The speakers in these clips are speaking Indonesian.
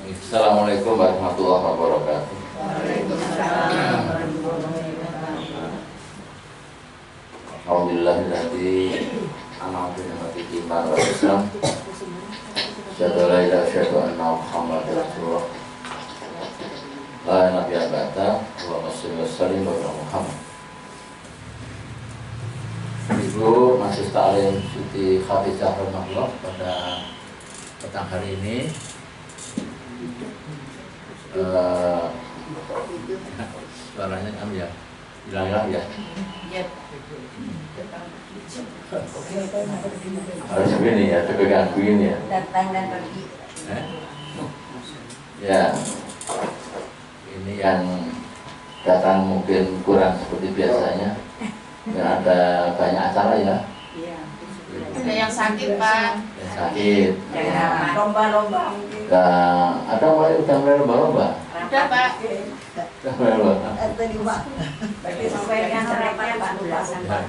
Assalamualaikum warahmatullahi wabarakatuh. Waalaikumsalam. Alhamdulillahilladzi an'ama bi ni'mati iman wal islam. Asyhadu an la ilaha illallah Muhammadar Rasulullah. La nabiyya ba'da. Allahumma shalli wa sallim ala Muhammad. Ibu Majelis Ta'lim Siti Khadijah Rahimahullah, pada petang hari ini suaranya kan ya hilang ya. Harus begini ya, tegang begini ya. Datang dan pergi. Ya, ini yang datang mungkin kurang seperti biasanya. Ya, ada banyak acara ya. Iya. Ada yang sakit, Pak. Yang sakit. Ya, lomba-lomba mungkin. Nah, ada udah mulai lomba-lomba. Udah, Pak. Udah mulai lomba. Bagi sampai yang mereka Pak belasan Pak.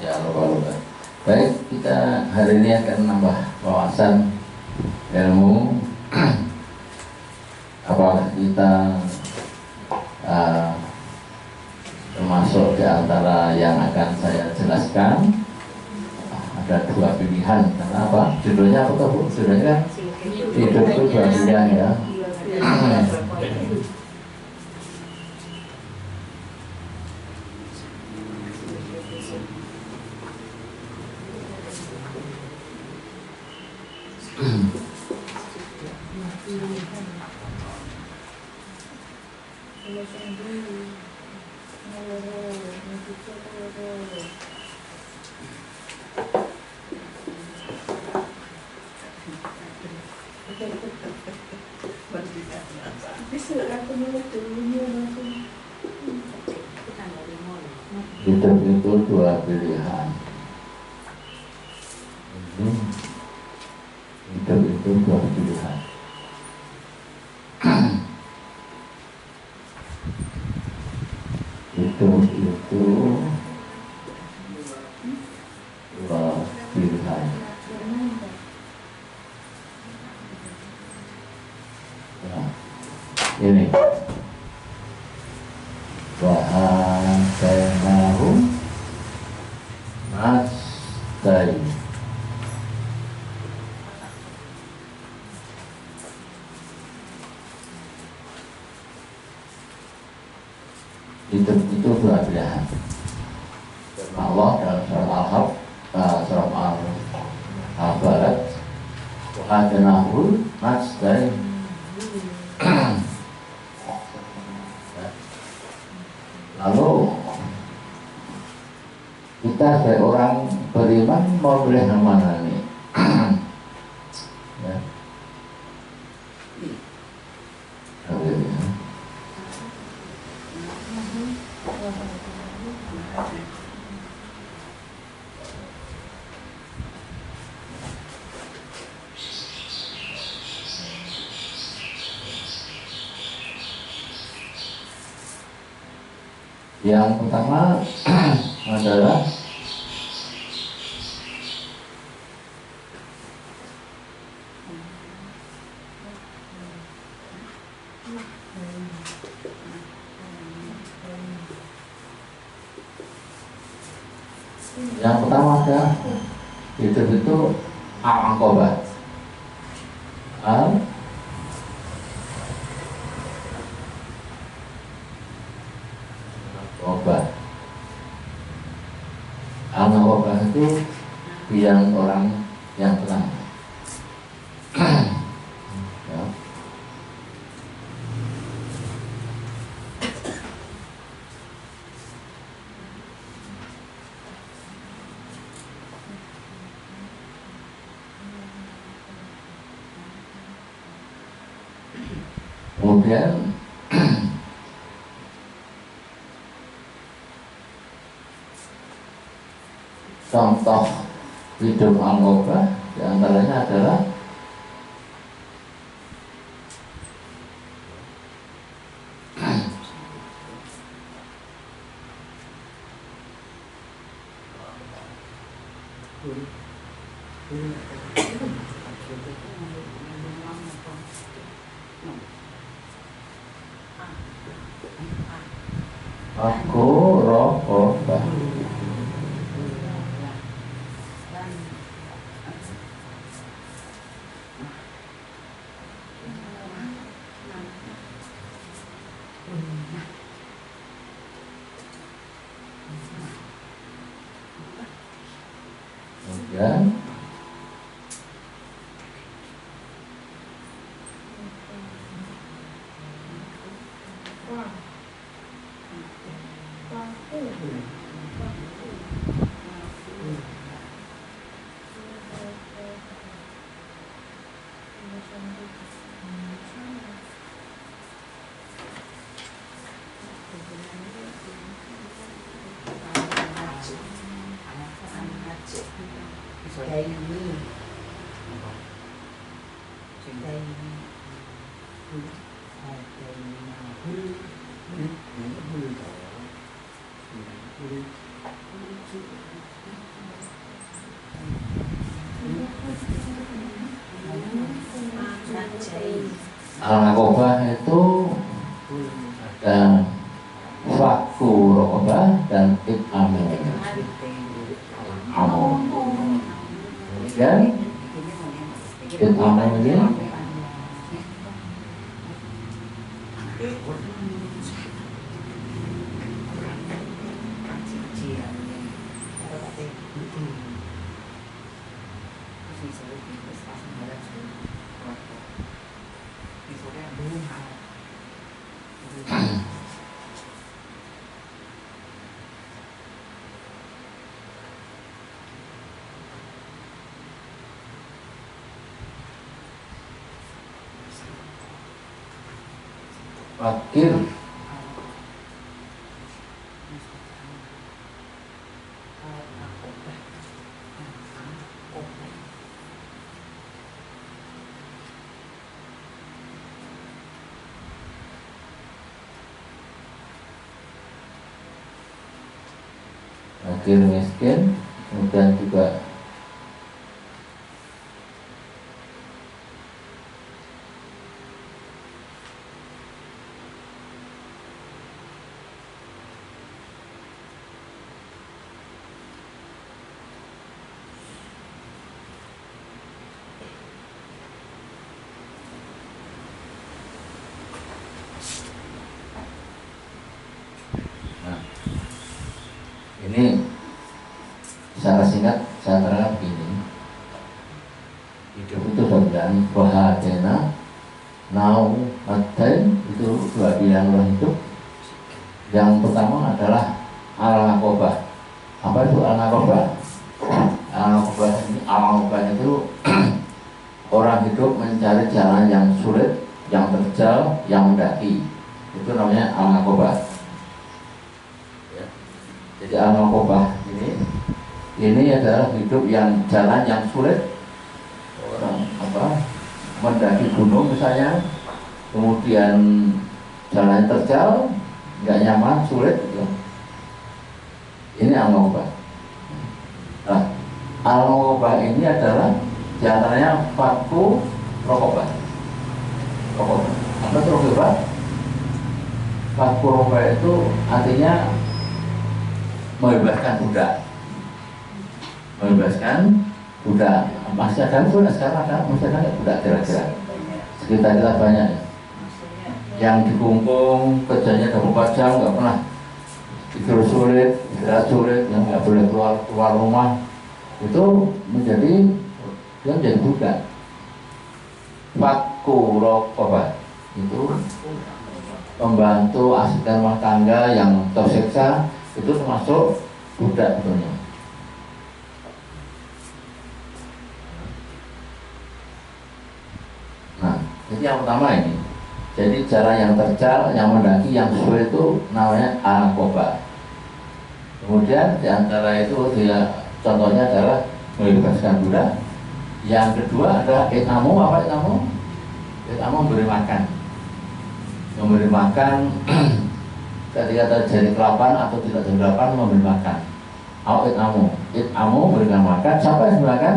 Ya, lomba-lomba. Baik, kita hari ini akan nambah wawasan ilmu. Apakah kita termasuk di antara yang akan saya jelaskan? Ada dua pilihan. Kenapa? Judulnya apa Bu? Judulnya kan hidup itu dua pilihan ya. Hidup itu dua pilihan. Hidup itu dua pilihan. Hidup itu dua pilihan. Nah, ini wahadainahu nastain. Hidup itu dua pilihan. Allah dalam surat Al-Haq, surat Al-Balad, wahadainahu nastain. Lalu kita sebagai orang beriman mau pilih yang mana nih? Ya. Yang pertama adalah hidup itu al-aqobah. Al-aqobah itu yang orang yang tenang. Ya. Kemudian contoh hidup al-aqobah diantaranya adalah Aku rokobah. Kemudian al-rokobah itu ada fakku rokobah dan it'amu amu. Kemudian it'amu ini fakir fakir miskin, kemudian juga ini secara singkat saya terangkan begini. Hidup itu sebenarnya bahadena nau matain, itu dua pilihan orang hidup. Yang pertama adalah al-nakobah. Apa itu al-nakobah? Al-nakobah itu orang hidup mencari jalan yang sulit, yang terjal, yang mendaki. Itu namanya al-nakobah. Jadi al-nakobah ini adalah hidup yang jalan yang sulit, orang mendaki gunung misalnya, kemudian jalan terjal, nggak nyaman, sulit gitu. Ini al-nakobah. Nah, al-nakobah ini adalah diantaranya fakku rokobah. Apa itu rokobah? Fakku rokobah itu artinya membebaskan budak. Masih ada pun sekarang ada, masih ada budak kira-kira sekitar kita banyak yang dikungkung kerjanya 24 jam, nggak pernah tidur sulit, istirahat sulit, yang nggak boleh keluar rumah, itu dia menjadi budak. Fakku rokobah itu pembantu asisten rumah tangga yang tersiksa, itu termasuk budak sebenarnya. Nah, jadi yang pertama ini. Jadi jalan yang terjal, yang mendaki, yang sulit itu namanya al-nakobah. Kemudian diantara itu contohnya adalah membebaskan budak. Yang kedua adalah it'amu. Apa it'amu? It'amu memberi makan. Memberi makan ketika terjadi kelaparan atau tidak terjadi kelaparan, memberi makan. It'amu berikan makan. Siapa yang makan?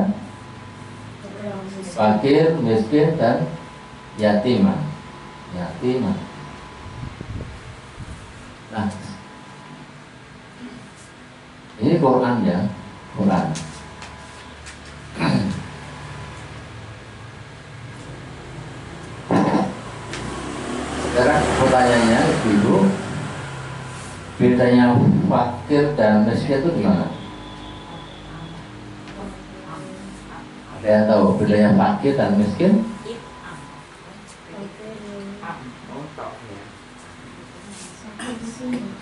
Fakir, miskin, dan yatimah. Yatimah. Nah, ini Quran ya, Quran. Sekarang pertanyaannya dulu, bedanya fakir dan miskin itu gimana? Ada yang tahu bedanya fakir dan miskin?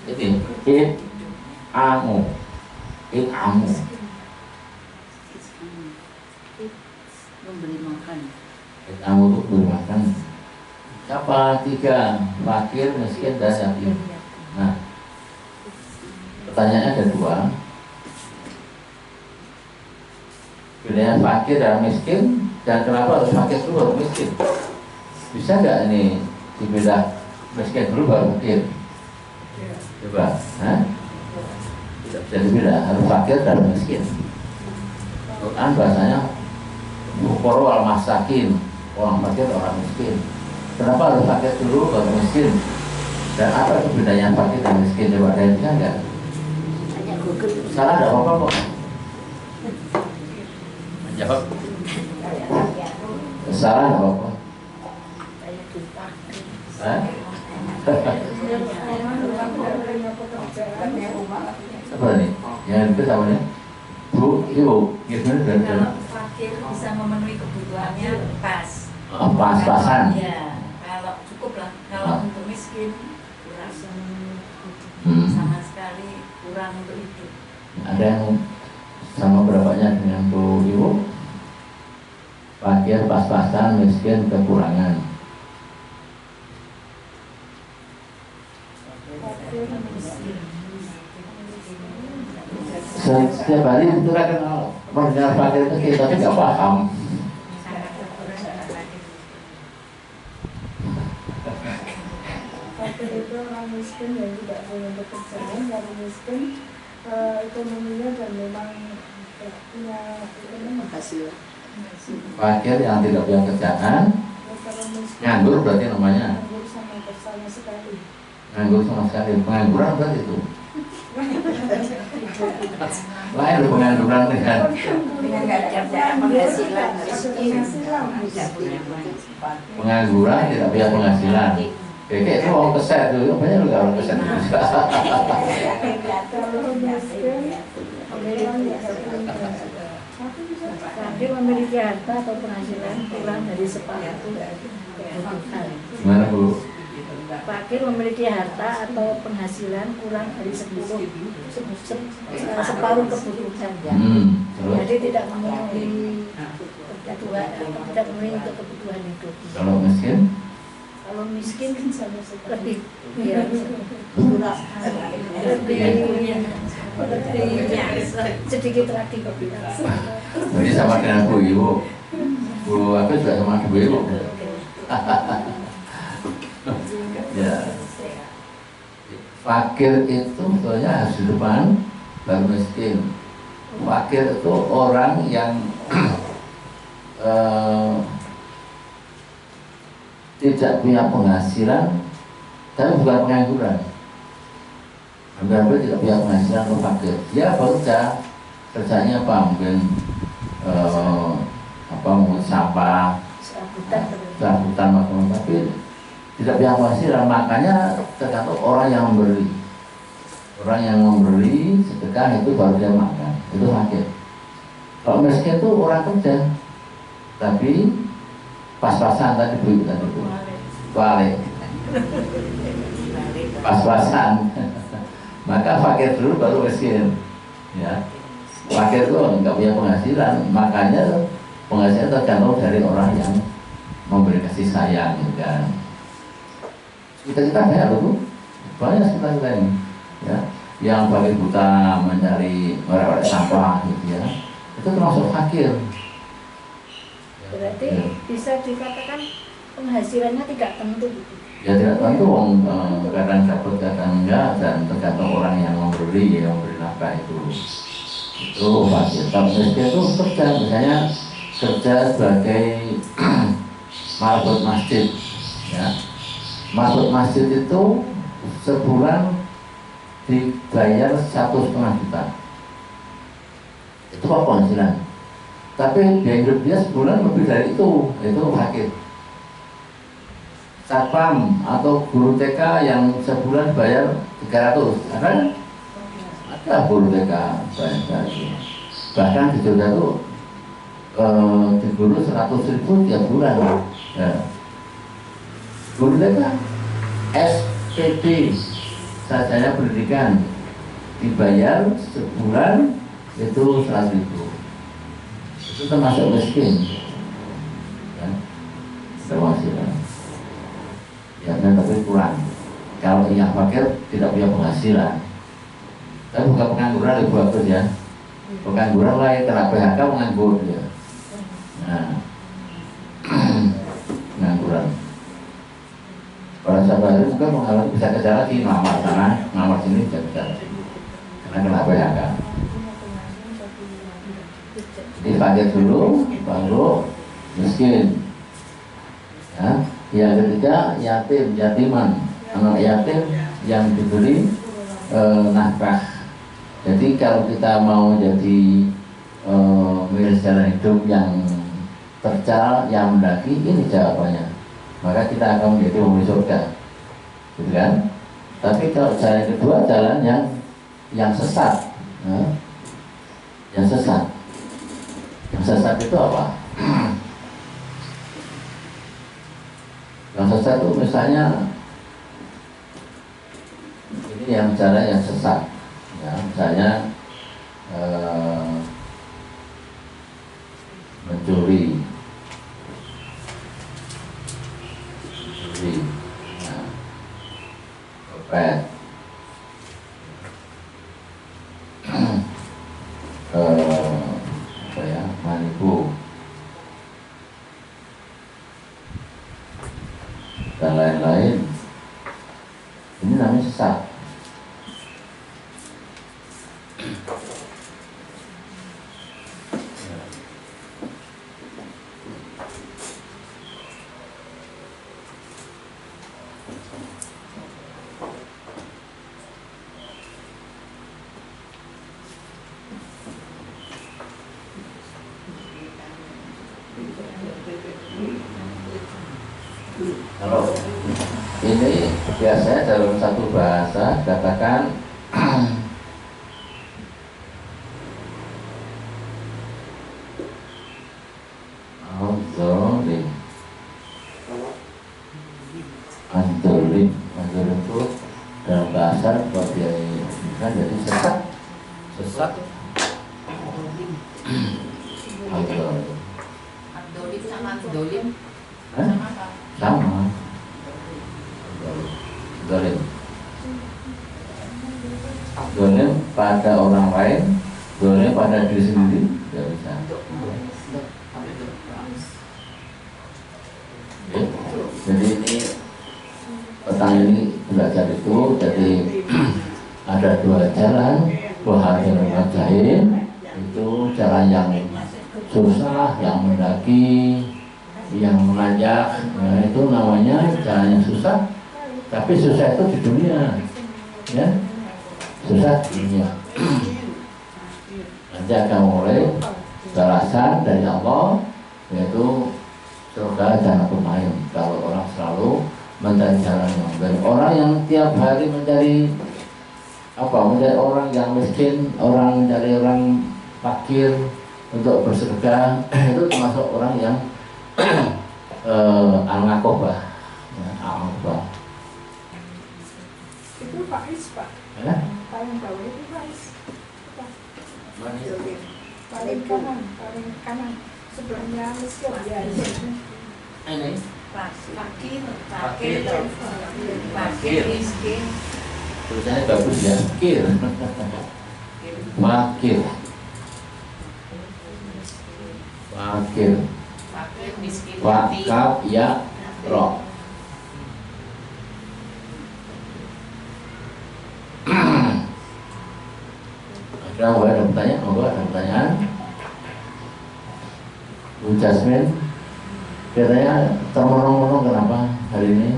Ini it'amu Memberi makan. it'amu itu beri makan. Siapa? Tiga, fakir, miskin, dan yatim. Nah, pertanyaannya ada dua. Bedanya fakir dan miskin, dan kenapa harus fakir dulu baru miskin? Bisa nggak ini dibedah miskin dulu baru fakir? Coba, tidak bisa dibedah, harus fakir dan miskin. Quran bahasanya Fuqara wal masakin, orang fakir orang miskin. Kenapa harus fakir dulu baru miskin? Dan apa itu bedanya fakir dan miskin? Coba ada yang bisa nggak? Salah ada apa-apa kok. Menjawab. Salah ada apa-apa. Apa nih? Yang itu sama nih? Bu, ibu, gimana dan Kalau fakir bisa memenuhi kebutuhannya pas. Pas-pasan. Ya, kalau cukup lah. Kalau untuk miskin kurang sama sekali kurang untuk hidup. Ada yang sama berapanya dengan Bu Ibu? Fakir pas-pasan, miskin kekurangan. Setiap hari itu kan mendengar fakir itu kita tidak paham. Fakir itu orang miskin yang tidak punya pekerjaan, karena miskin ekonominya dan memang tidak punya Penghasilan. Fakir yang tidak punya kerjaan, nganggur berarti namanya. nganggur sama sekali. Nganggur sama sekali, pengangguran berarti itu. Lain pengangguran dengan Nggak ada kerjaan, penghasilan. pengangguran tidak punya penghasilan. Kayak itu orang keset dulu, banyak juga orang keset. Kalau miskin, orang tidak punya. Fakir memiliki harta atau penghasilan kurang dari separuh kebutuhan. Gimana Bu? Fakir memiliki harta atau penghasilan kurang dari separuh kebutuhan. Terus? Jadi tidak memenuhi tidak memenuhi untuk kebutuhan hidup. Kalau miskin? Kalau miskin lebih sedikit lagi. Jadi sama dengan Bu Ibu. Bu aku juga sama Bu Ibu. Ya. Fakir itu sebetulnya harus di depan, baru miskin. Fakir itu orang yang tidak punya penghasilan, tapi bukan pengangguran. Hampir-hampir tidak punya penghasilan atau fakir. Dia bekerja, kerjanya apa? Mungkin mengut sampah, serabutan macam, tapi tidak punya penghasilan. Makanya tergantung orang yang memberi. Orang yang memberi sedekah itu baru dia makan, itu fakir. Kalau miskin itu orang kerja, tapi pas-pasan tadi Bu tadi Bu. Balik. Pas-pasan. Maka fakir dulu baru miskin. Ya. Fakir itu enggak punya penghasilan, makanya penghasilan tergantung dari orang yang memberi kasih sayang, kan. Kita banyak loh, banyak kita ini, ya. Yang paling buta mencari orang-orang sampah, gitu ya. Itu termasuk fakir. Berarti bisa dikatakan penghasilannya tidak tentu. Ya tidak tentu, kadang dapat kadang enggak, dan tergantung orang yang memberi nafkah itu. itu fakir. Kalau miskin itu kerja, misalnya kerja sebagai marbot masjid, ya. Marbot masjid itu sebulan dibayar 1,5 juta. Itu apa penghasilan? Tapi biaya hidup dia sebulan lebih dari itu fakir. Satpam atau guru TK yang sebulan bayar 300, ada guru TK bayar. Bahkan di Jogja itu di guru 100.000 tiap bulan. Ya. Guru TK SPD sarjana pendidikan dibayar sebulan itu 100.000. Itu termasuk miskin, ya, termasuk, ya, tapi kurang. Kalau yang fakir tidak punya penghasilan, tapi bukan pengangguran lebih bagus ya. Pengangguran lain, kena PHK menganggur ya. Nah, pengangguran. Pada saat hari mungkin mengalami bisa kerja lagi, ngelamar sana, ngelamar sini bisa kerja lagi. Karena kena PHK. Fakir dulu, baru miskin. Ya. Yang ketiga yatiman, anak yatim yang diberi nafkah. Jadi kalau kita mau jadi milik jalan hidup yang tercal, yang mendaki, ini jawabannya. Maka kita akan menjadi penghuni surga, gitu kan? Tapi kalau jalan kedua, jalan yang sesat, ya. Yang sesat. Yang sesat itu apa? Yang sesat itu misalnya ini yang jalan yang sesat, ya, misalnya mencuri, ya, copet, manipu, dan lain-lain. Ini namanya sesat. Kalau ini biasanya dalam satu bahasa katakan Anzolim. Anzolim itu dalam bahasa sebagai kan jadi sesat. Abdolim sama Abdolim sama apa? Sama. Dolim pada orang lain, dolim pada diri sendiri, tidak bisa. Ya. Jadi ini petang ini belajar itu, jadi ada dua jalan, Bukhari dan Majahid. Itu jalan yang susah, yang mendaki, yang menanjak, nah, itu namanya jalan yang susah. Tapi susah itu di dunia, ya, susah di dunia. Nanti akan mulai balasan dari Allah, yaitu surga Jannatul Ma'in. Kalau orang selalu mencari jalan yang baik, orang yang tiap hari mencari mencari orang yang miskin, orang mencari orang fakir untuk bersedekah, itu termasuk orang yang al-ngaqobah, ya, al-ngaqobah. Itu Faiz, Pak. Paling bawah itu Faiz. Paling kanan. Sebelumnya miskin ya. Ini fakir, miskin. tulisannya bagus ya, fakir. miskin Wakaf ya roh. Ada Kalau ada pertanyaan, monggo ada pertanyaan. Bu Jasmine, katanya termenung-menung kenapa hari ini?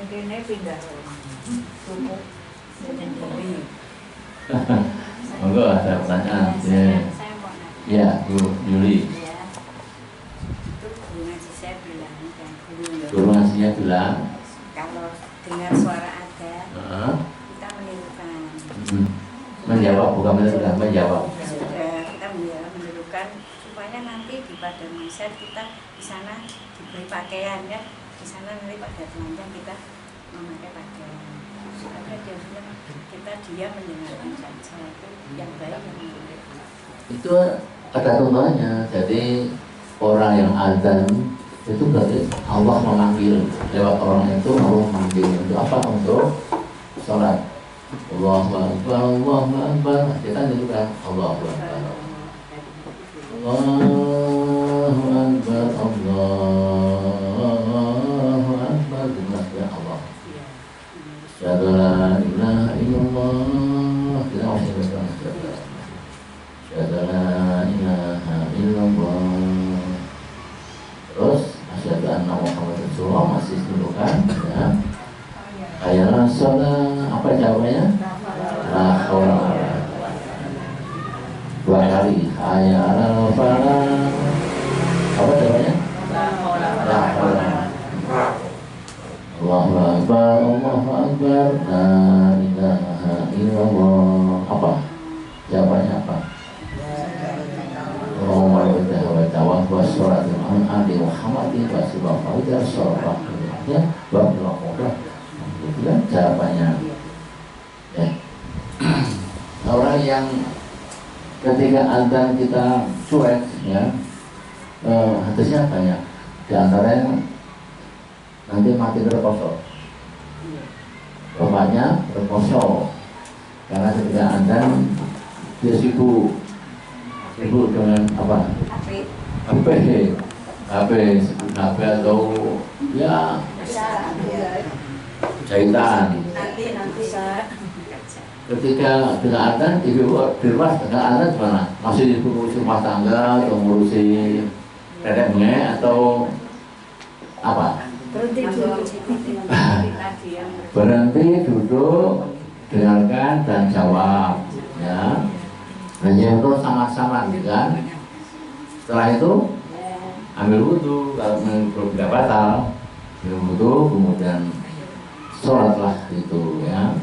Ini pindah suku sendiri. Monggo ada pertanyaan. Saya mau nanya. Ya, Bu Yuli. Ya, itu guru ngaji saya bilang kan, Guru ngajinya bilang, kalau dengar suara adzan kita menirukan. menjawab bukan menentukan, menjawab. Sudah kita menirukan supaya nanti di pada misa kita di sana diberi pakaian ya, di sana nanti pada telanjang kita memakai pakaian. Supaya dia bilang kita diam mendengarkan saja itu yang baik yang menurut. Itu ada contohnya. Jadi orang yang azan itu berarti Allah memanggil lewat orang itu. Allah memanggil untuk apa? Untuk sholat. Allahu Akbar, Allahu Akbar. Kita itu kan Allahu Akbar, Allahu Akbar, Allahu Akbar. Jelas ya Allah. Asyhadu la ilaha illallah. Kita masih berdoa. Asyhadu la ilaha illallah. Terus asyhadu anna Muhammadar Rasulullah masih dulukan ya. Ayat sholat apa jawabannya? La haula wala quwwata. Dua kali. Ayat falah. Apa jawabannya? La haula. Allahu Akbar, Allahu Akbar, la ilaha illallah. Apa? Jawabannya apa? Allahumma wa'idha wa'idha wa'asolatul an'adi Muhammadin wa'asolatul wa'asolatul ya, wa'asolatul itu kan jawabannya ya. Orang yang ketika adzan kita cuek ya, hadisnya banyak. Di antaranya nanti mati berkosong, bapaknya berkosong karena ketika adzan dia sibuk dengan apa? HP atau ya jahitan. Nanti saya Ketika dengan adzan ibu di rumah dengan adzan gimana? Masih ngurusi rumah tangga atau ngurusi dedeknya atau apa? Berhenti duduk, dengarkan dan jawab ya. Hanya itu sama-sama kan. Setelah itu ambil wudhu, kalau tidak batal ambil wudhu, kemudian sholatlah itu ya,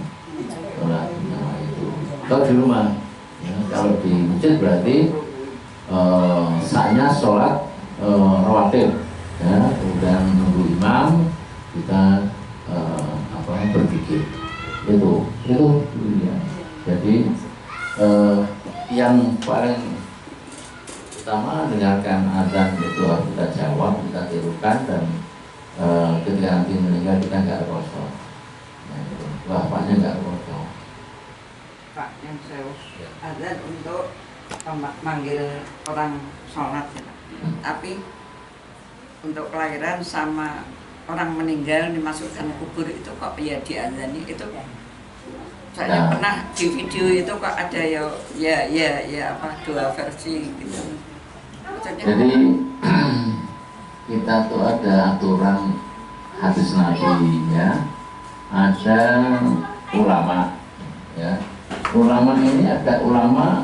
sholat itu. Kalau di rumah ya, kalau di masjid berarti saatnya sholat rawatib ya, kemudian nunggu imam kita berpikir itu ya. Jadi yang paling utama dengarkan azan itu harus kita jawab, kita tirukan dan ketika nanti meninggal kita nggak kosong. Bapaknya nggak kosong. Pak, yang saya azan untuk manggil orang sholat ya. Tapi untuk kelahiran sama orang meninggal dimasukkan kubur itu kok ya diazani itu. Saya pernah di video itu kok ada ya apa dua versi gitu. Jadi kita tuh ada aturan hadis Nabi ya, ada ulama ya. Ulama ini ada ulama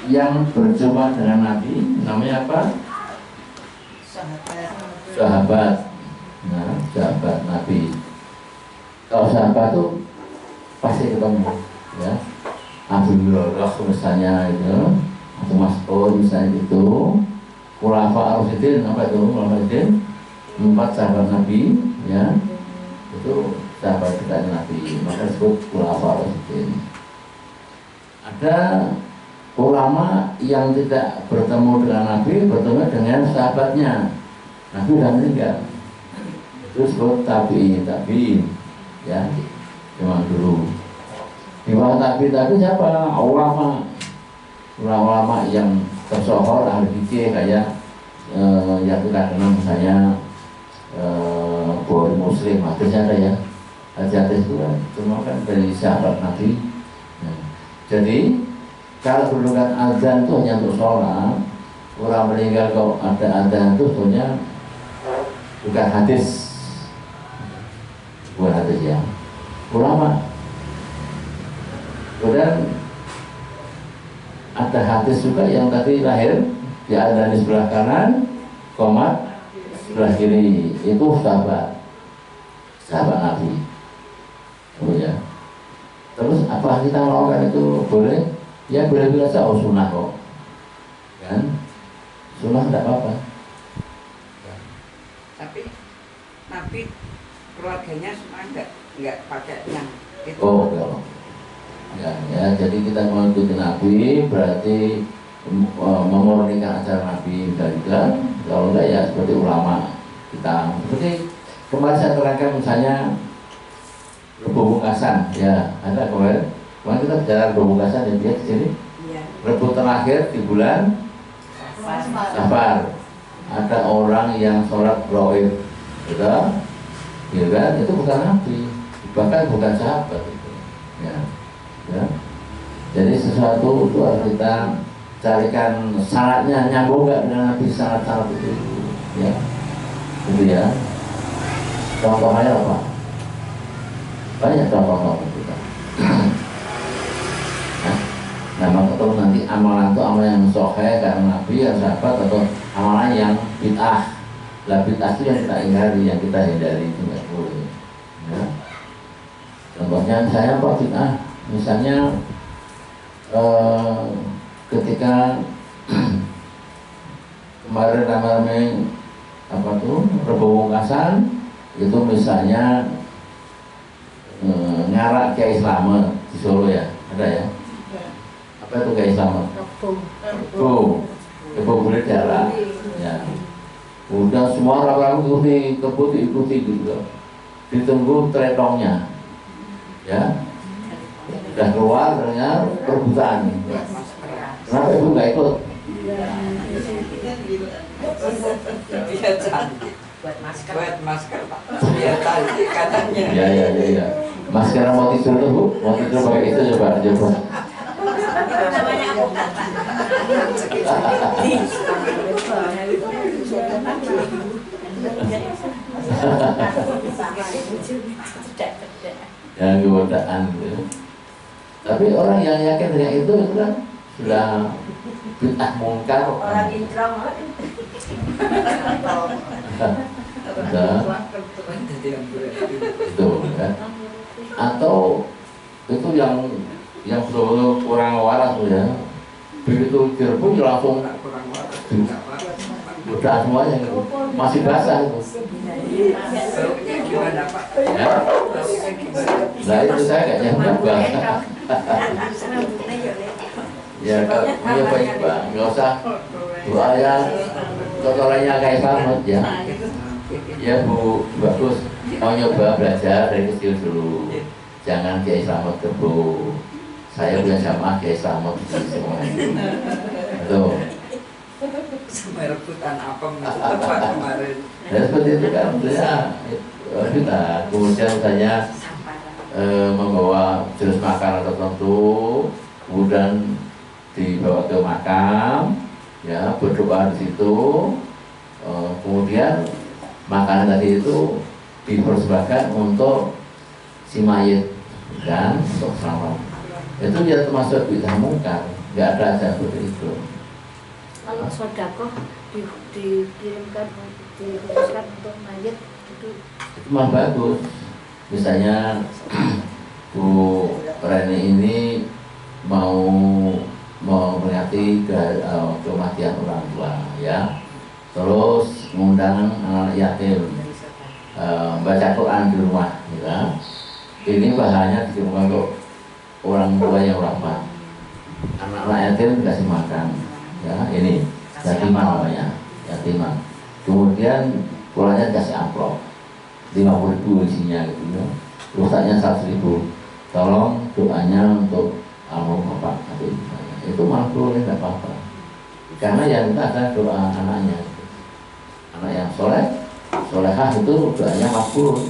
yang berjumpa dengan Nabi, namanya apa? Sahabat. Nah, sahabat Nabi. Kalau sahabat tuh pasti ketemu ya. Abu Hurairah misalnya itu, atau Mas'ud misalnya itu, Khulafa Ar-Rasyidin apa itu? Khulafa Ar-Rasyidin 4 sahabat Nabi ya. Itu sahabat kita Nabi, maka disebut Khulafa Ar-Rasyidin. Ada ulama yang tidak bertemu dengan Nabi, bertemu dengan sahabatnya. Nabi sudah meninggal. Itu disebut tabi'in ya. Memang dulu. Di bawah tabi siapa? Ulama yang tersohor ahli fikih kayak yang kita kenal misalnya Bukhari Muslim, hadisnya ada ya. Hadis itu kan cuma kan dari sahabat Nabi Ya. Jadi kalau kedudukan azan itu hanya untuk sholat, orang meninggal kalau ada azan itu sebenarnya bukan hadis, ya, ulama. Kemudian ada hadis juga yang tadi lahir di azan di sebelah kanan, qomat sebelah kiri, itu sahabat Nabi. Oh ya. Terus apa kita melakukan itu boleh? Ya boleh biasa, oh sunnah kok, kan? Sunnah tidak apa-apa. Tapi keluarganya semua enggak pakai yang itu. Oh enggak. Ya, jadi kita mengikuti Nabi berarti memurnikan acara Nabi juga. Kalau enggak ya seperti ulama kita. Seperti kemarin saya terangkan misalnya Rebu Bungkasan, ya ada kemarin kita bicara Rebu Bungkasan ya, dia di sini. Iya. Rebu terakhir di bulan Safar. Ada orang yang sholat gaib, gitu, ya kan? Itu bukan Nabi, bahkan bukan sahabat itu. Ya. Jadi sesuatu itu harus kita carikan syaratnya nyambung nggak dengan Nabi, syarat-syarat itu, ya, gitu ya. Contohnya apa? Banyak contoh-contoh kita. Nah, maka kalau nanti amalan itu amalan yang sahih karena Nabi ya sahabat, atau amalan yang bid'ah. Lah bid'ah itu yang kita hindari, yang kita hindari itu nggak boleh. Ya. Contohnya saya apa bid'ah? Misalnya ketika kemarin ramai apa tuh Rebu Bungkasan itu misalnya ngarak Kiai Slamet di Solo ya, ada ya? Apa itu Kiai Slamet? Rebu boleh jalan, ya. Udah semua orang ikuti gitu, ditunggu tretongnya, ya. Udah keluar ternyata perebutan. Kenapa ibu nggak ikut? Dia cantik. Buat masker. Buat masker Pak. Dia cantik katanya. Ya. Masker mau tidur tuh Bu? Mau tidur pakai itu coba. Namanya avokat, Pak. Yang godaan gitu. Tapi orang yang yakin dengan itu kan sudah bid'ah mungkar. Orang introng. Itu kan. Atau itu yang betul-betul kurang waras tuh ya. Begitu direbus langsung udah semuanya gitu. Masih basah itu. Gimana Pak? Ya. Nah itu saya kayaknya nyoba. Ya kalau nyoba, nggak usah doanya kotorannya kayak Slamet ya. Ya Bu, bagus. Mau nyoba belajar dari kecil dulu. Jangan Kiai Slamet Rebu. Saya punya jamaah Kiai Slamet semua itu. Tuh. Sampai rebutan apa Pak kemarin. Dan seperti itu kan ya, kita kemudian misalnya membawa jenis makanan tertentu, kemudian dibawa ke makam, ya berdoa di situ, kemudian makanan tadi itu dipersembahkan untuk si mayit dan untuk selamat. Itu dia termasuk bid'ah mungkar, nggak ada aja seperti itu. Kalau sodakoh dikirimkan, dikhususkan untuk mayit itu Malah bagus. Misalnya Bu Reni ini mau memperingati kematian orang tua, ya. Terus mengundang anak yatim baca Quran di rumah, ya. Ini bahannya dikirimkan untuk orang tua yang wafat. Anak yatim dikasih makan, ya. Ini yatimah namanya, yatimah. Kemudian pulangnya dikasih amplop 50.000 isinya gitu ya. Rusaknya 100.000. Tolong doanya untuk almarhum bapak atau ibu saya. Itu malah boleh, nggak apa-apa. Karena yang kita ada doa anaknya. Anak yang solehah itu doanya makbul.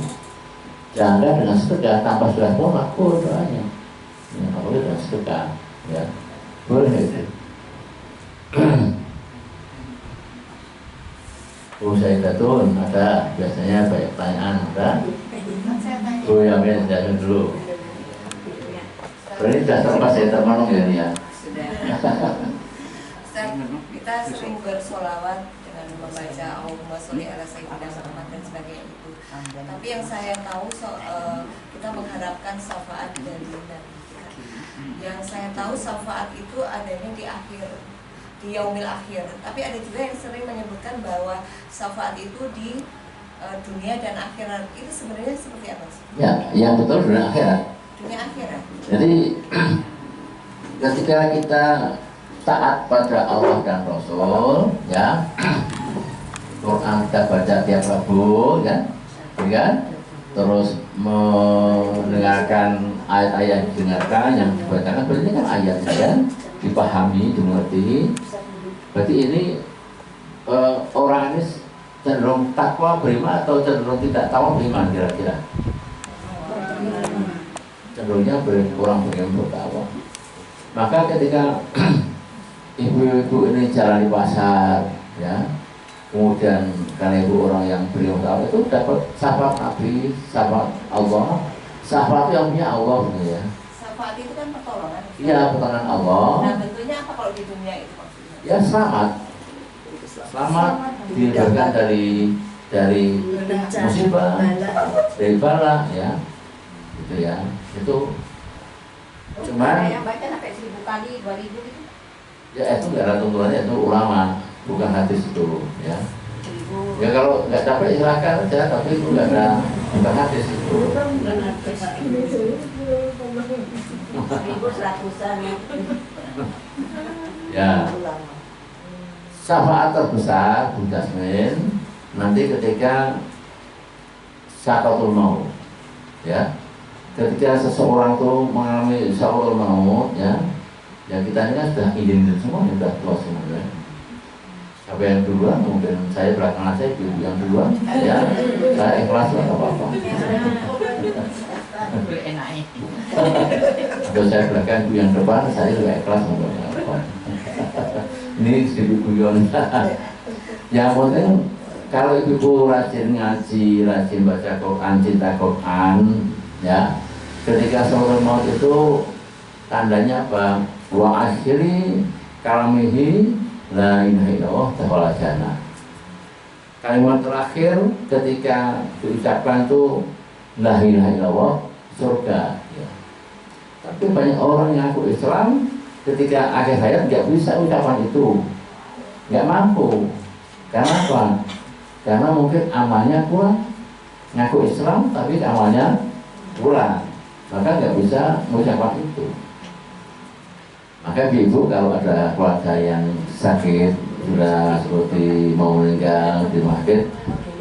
Jangan dengan sekedar tanpa sudah pun makbul doanya. Ya, apalagi dengan sedekah, ya boleh itu. Bu Saidatun ada, biasanya banyak pertanyaan, ada? Bu Yamin jawab dulu. Berarti sudah terpas ya termanung ya ini ya. Ustaz, kita sering bersolawat dengan membaca Allahumma sholli ala sayyidina Muhammad dan sebagainya itu. Tapi yang saya tahu kita mengharapkan syafaat dari Nabi. Yang saya tahu syafaat itu adanya di akhir, di yaumil akhir. Tapi ada juga yang sering menyebutkan bahwa syafaat itu di dunia dan akhirat. Itu sebenarnya seperti apa sih? Ya, yang betul dunia akhirat. Dunia akhirat. Jadi ketika kita taat pada Allah dan Rasul, ya, Quran kita baca tiap Rabu, ya, terus mendengarkan ayat-ayat yang didengarkan, yang dibacakan, berarti kan ayatnya kan dipahami, dimengerti. Berarti ini orang ini cenderung takwa beriman atau cenderung tidak takwa beriman kira-kira? Cenderungnya kurang beriman bertakwa. Maka ketika ibu-ibu ini jalan di pasar, ya, kemudian karena ibu orang yang beriman bertakwa itu dapat syafaat Nabi, syafaat Allah, syafaat yang punya Allah, gitu ya. Syafaat itu kan pertolongan. Iya, pertolongan Allah. Nah, bentuknya apa kalau di dunia itu maksudnya? Ya selamat diberikan dari musibah, dari bala, ya, gitu ya. Itu cuman yang baca sampai 1000 kali, 2000 gitu. ya itu nggak ada tuntunannya, itu ulama, bukan hadis itu, ya. Ya kalau nggak capek silakan aja, tapi itu nggak ada, bukan hadis itu. 1100-an Ya. Syafaat terbesar Bu Jasmin nanti ketika syakaratul maut, ya, ketika seseorang tuh mengalami syakaratul maut, ya, kita ini kan sudah izin semua, sudah tua semua, ya. Siapa yang duluan, mungkin saya belakangan saya, ibu yang duluan, ya, saya ikhlas lah, nggak apa-apa. Kalau saya belakang, ibu yang depan, saya juga ikhlas, nggak apa-apa. Ini sedikit guyon. Yang penting kalau ibu rajin ngaji, rajin baca Quran, cinta Quran, ya, ketika syakaratul maut itu tandanya apa? Wa akhiri kalamihi la ilaha illallah dakhala jannah. Kalimat terakhir ketika diucapkan itu la ilaha illallah, surga, ya. Tapi banyak orang yang ngaku Islam ketika akhir hayat nggak bisa ucapan itu, nggak mampu. Karena apa? Karena mungkin amalnya kurang, ngaku Islam tapi amalnya kurang, maka nggak bisa mengucapkan itu. Maka ibu kalau ada keluarga yang sakit, sudah seperti mau meninggal di masjid,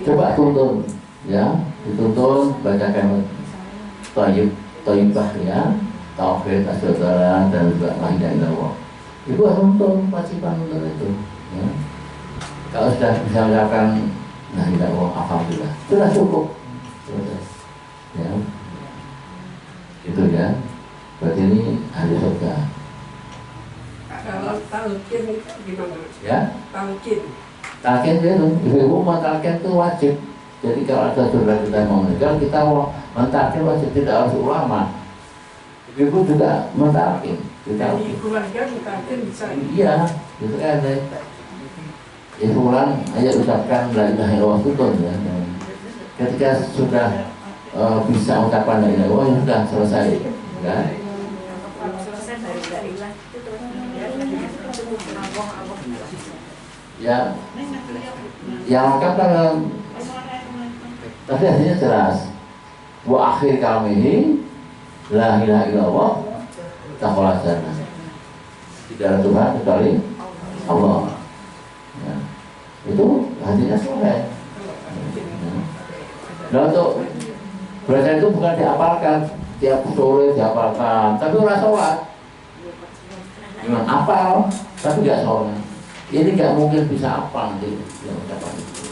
coba tuntun, ya, dituntun bacakan thayyibah, ya, tauhid, asyhadu dan juga la ilaha illallah. Ibu harus nonton, wajiban nonton itu, ya. Kalau sudah bisa mengucapkan la ilaha illallah, alhamdulillah, sudah cukup, selesai, ya. Itu ya. Berarti ini ahli surga. Kalau talqin itu gimana? Ya. Talqin. Talqin itu, ibu mau talqin itu wajib. Jadi kalau ada saudara kita mau meninggal, kita mau mentalqin wajib, tidak harus ulama. Ibu juga mentalqin. Jadi keluarga mentalqin bisa. Iya, itu kan deh. Ibu ulang, ayo ucapkan la ilaha illallah tutun, ya. Ketika sudah bisa ucapan la ilaha illallah, ya sudah selesai, ya. Ya, yang lengkap kan tadi artinya jelas. Wa akhir kalamihi la ilaha illallah dakhala jannah. Tidak ada Tuhan kecuali Allah. Ya. Itu hatinya soleh. Ya. Nah, untuk belajar itu bukan dihafalkan tiap sore dihafalkan, tapi orang sholat. Gimana? Apal, tapi nggak sholat. Ini nggak mungkin bisa apa nanti yang ucapan itu.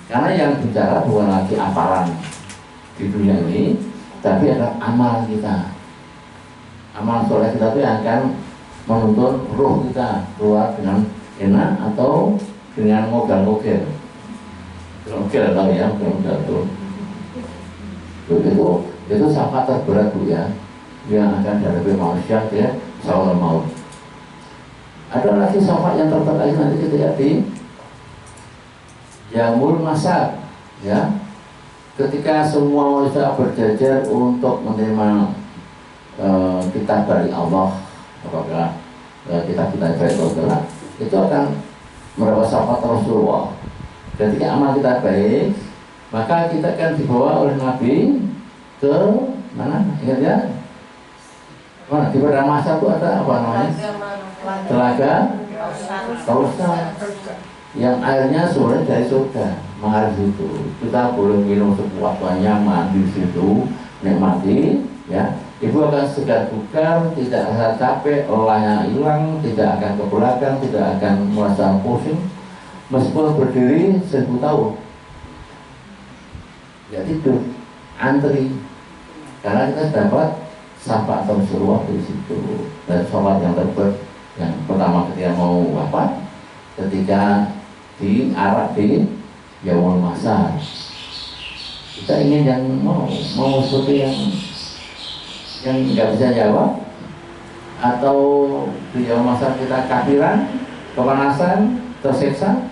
Karena yang bicara bukan lagi apalan di dunia ini, tapi adalah amal kita. amal soleh kita itu yang akan menuntun ruh kita keluar dengan enak atau dengan mogal-mogal. Mogal atau ya, mogal itu syafaat terberat Bu ya, yang akan dihadapi manusia ya, saul maut. Ada lagi syafaat yang terberat lagi nanti ketika di Yaumul Masad ya, ketika semua manusia berjajar untuk menerima kitab dari Allah, apakah kitab dari Allah, itu akan mendapat syafaat Rasulullah. Ketika amal kita baik, maka kita akan dibawa oleh Nabi ke mana? Ingat ya? Mana? Di padang mahsyar itu ada apa namanya? Telaga Kausar, yang airnya sebenarnya dari surga, mengalir situ. Kita boleh minum sepuas-puasnya, mandi di situ, nikmati, ya. Ibu akan segar bugar, tidak rasa capek, lelahnya hilang, tidak akan ke belakang, tidak akan merasa pusing, meskipun berdiri 1000 tahun. Ya tidur, antri, karena kita dapat syafaat Rasulullah di situ. Dan sholat yang terbaik yang pertama ketika mau apa? Ketika di Arab di Yaumul Masad. Kita ingin yang mau seperti yang nggak bisa jawab, atau di Yaumul Masad kita kafiran, kepanasan, tersiksa,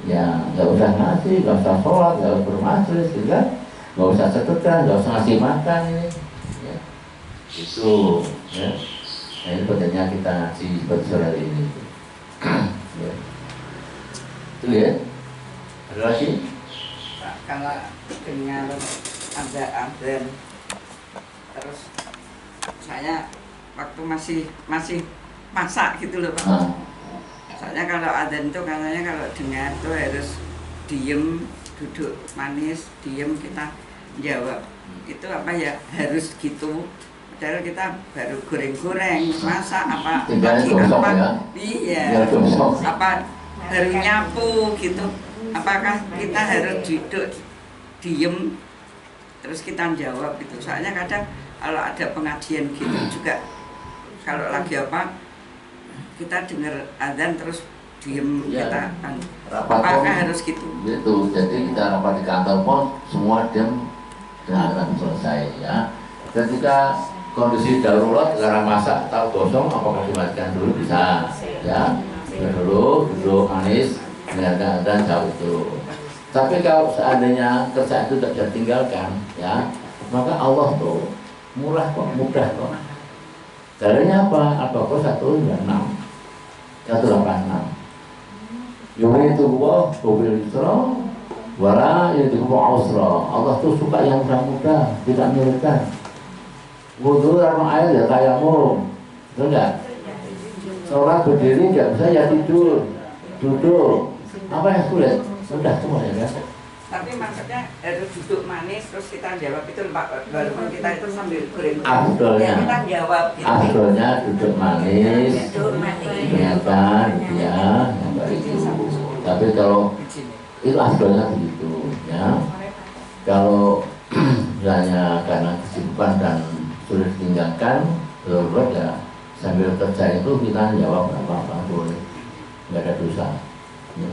ya nggak usah ngaji, nggak usah sholat, nggak usah bermajlis, gitu kan? Nggak usah sedekah, nggak usah ngasih makan ini, ya. Itu, ya. Nah ini pentingnya kita ngaji bersore hari ini. Ya. Itu ya. Ada lagi? Pak, kalau dengar ada adzan, terus saya waktu masih masak gitu loh Pak. Soalnya kalau adzan itu katanya kalau dengar tuh harus diem, duduk manis, diem, kita jawab. Itu apa ya, harus gitu. Padahal kita baru goreng-goreng, masak apa, lagi apa, ya? Iya, apa baru nyapu gitu. Apakah kita harus duduk diem terus kita jawab gitu? Soalnya kadang kalau ada pengajian gitu juga, kalau lagi apa kita dengar adzan terus diem, ya, kita apakah harus gitu? Gitu. Jadi kita rapat di kantor pun semua diem dengan adzan selesai ya. Ketika kondisi darurat karena masak atau gosong, apakah dimatikan dulu? Bisa ya, duduk manis dengarkan adzan jauh itu. Tapi kalau seandainya kerjaan itu tidak ditinggalkan ya, maka Allah tuh murah kok, mudah kok. Caranya apa? Al-Baqarah 186 yuridu Allah bil yusra wala yuridu usra. Allah tuh suka yang mudah-mudah, tidak menyulitkan. Wudu sama air ya tayamum, betul nggak? Sholat berdiri nggak bisa ya tidur, duduk. Apa yang sulit? Sudah semua ya kan? Tapi maksudnya harus duduk manis terus kita jawab itu Pak, walaupun kita itu sambil goreng. Afdolnya, ya, kita jawab. Gitu. Afdolnya duduk manis, kelihatan ya, yang baik itu. Tapi kalau itu afdolnya begitu ya. Kalau misalnya karena kesibukan dan sudah ditinggalkan, terus ya sambil kerja itu kita jawab apa-apa boleh, nggak ada dosa. Ya.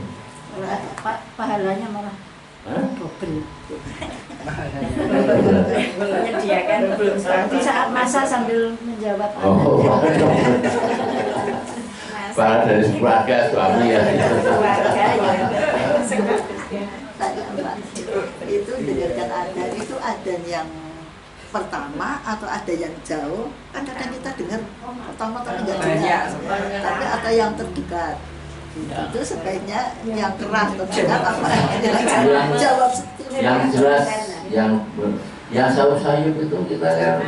Pahalanya malah double. Menyediakan Di saat masa sambil menjawab. Para dari keluarga suami ya. keluarga ya. Itu dengarkan adzan itu adzan yang pertama atau ada yang jauh, kan kadang kita dengar pertama tapi nggak dengar, tapi ada yang terdekat. Itu sebaiknya yang keras terdekat apa yang jawab yang jelas, yang sayup itu kita kan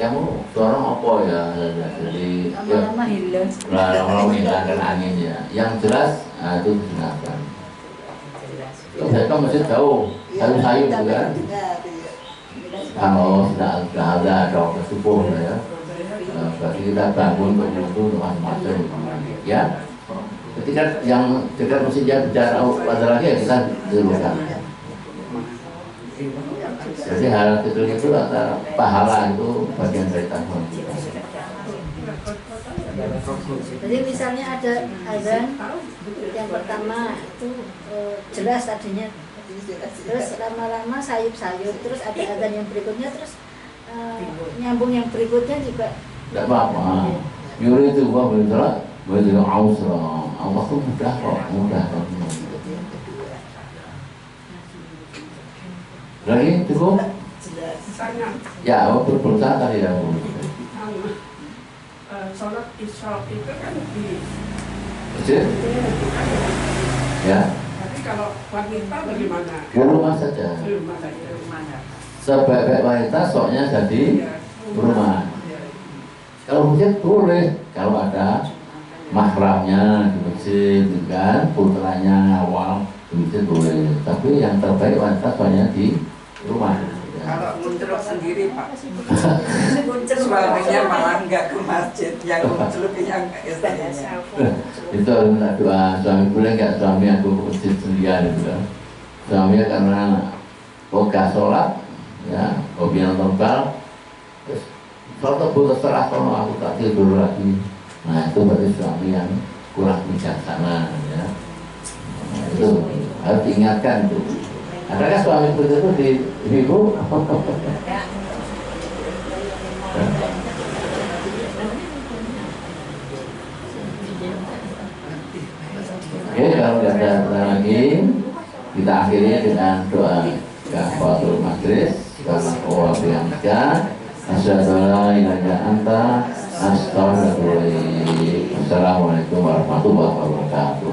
kamu dorong apa ya, jadi Lama-lama hilang. lama-lama hilangkan angin ya. Yang jelas itu digunakan. Saya masih tahu sayup juga. Kalau sudah ada waktu subuh ya, berarti kita bangun untuk macam-macam ya. Ketika yang dekat masjid jarak ada lagi ya kita dulukan. Jadi hal kecil itu antara pahala itu bagian dari tanggungan kita. Jadi misalnya ada azan yang pertama itu jelas tadinya, terus lama-lama sayup-sayup, terus ada azan yang berikutnya, terus nyambung yang berikutnya juga. Tidak apa-apa. Yuri itu gua berdoa, berdoa ausra. Allah tuh mudah kok, mudah kok. Lagi cukup? Ya, berusaha tadi ya. Sholat isya itu kan di Masjid? Ya. tapi kalau wanita bagaimana? Di rumah saja. Di rumah saja. Sebaik-baik wanita soknya jadi rumah. Kalau masjid boleh, kalau ada mahramnya di masjid, kan putranya awal di masjid boleh. Tapi yang terbaik wanita soknya di rumah. Kalau muncul sendiri Pak, suaminya malah nggak ke masjid, yang muncul yang istrinya. Itu harus minta doa. Suami boleh nggak suami aku ke masjid sendirian gitu. Suaminya karena gak sholat, ya, hobi nonton bal, terus sholat tebu terserah kalau aku tak tidur lagi. Nah itu berarti suami yang kurang bijaksana, ya. Nah, itu harus diingatkan tuh. Adakah suami seperti itu di ibu? Oke, kalau tidak ada lagi, kita akhiri dengan doa kafaratul majlis. Karena Allah bihamdika, asyhadu an la ilaha illa anta, astaghfiruka wa atubu ilaik. Assalamualaikum warahmatullahi wabarakatuh.